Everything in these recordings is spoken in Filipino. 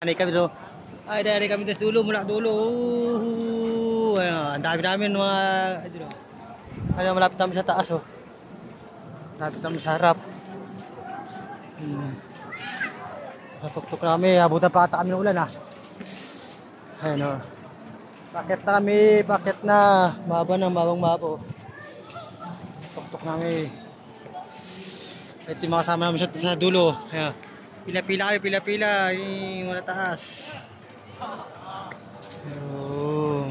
Naik kami dulu. Ay, dari kami tes dulu, mula dulu. Ang dami namin mga dito. Ano, malapit kami sa taas oh. Malapit kami sa harap. Natuktok namin, abutan pa ata kami ng ulan ah. Ayun oh. Bakit na kami, bakit na? Maba na, mabang-mabo. Tuktok namin. Ito yung mga kasama namin sa dulo. Ayan. Pila-pila kayo, pila-pila. Yung mga taas. Ayun.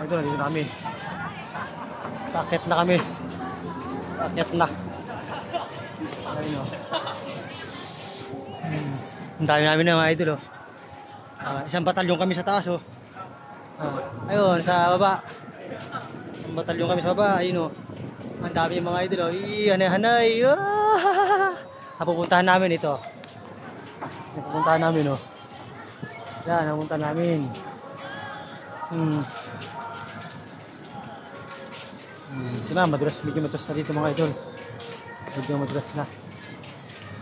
Ito, nandito na kami. Bakit na kami. Bakit na. Ayun o. Ang dami namin na mga idol o. Isang batalyon kami sa taas o. Ayun, sa baba. Isang batalyon kami sa baba. Ayun o. Ang dami yung mga idol o. Hanay-hanay. Napupuntahan namin ito. Napupuntahan namin o. Yan, napupuntahan namin. Ito na, madulas. Medyo madulas na dito mga idol. Medyo madulas na.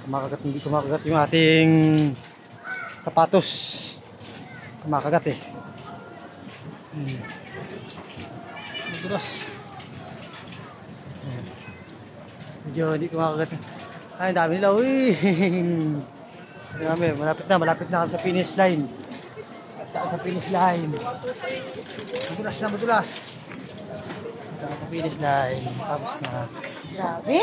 Kumakagat, hindi kumakagat yung ating sapatos. Kumakagat eh. Madulas. Medyo hindi kumakagat. Ay, ang dami nila. Uy! Malapit na kami sa finish line. Sa finish line. Madulas na, madulas. Sa finish line. Tapos na. Grabe?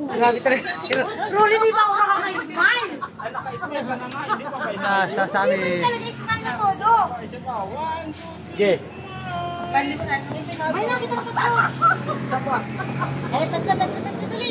Grabe talaga si Rolly, di ba ako nakaka-smile? Ay, naka-smile ka na nga, hindi pa kayo. Taas kami. Talaga smile na todo. Isa pa, 1, 2, Sige. May nakita ko tatlo. isa pa. Ay, tatlo, dali.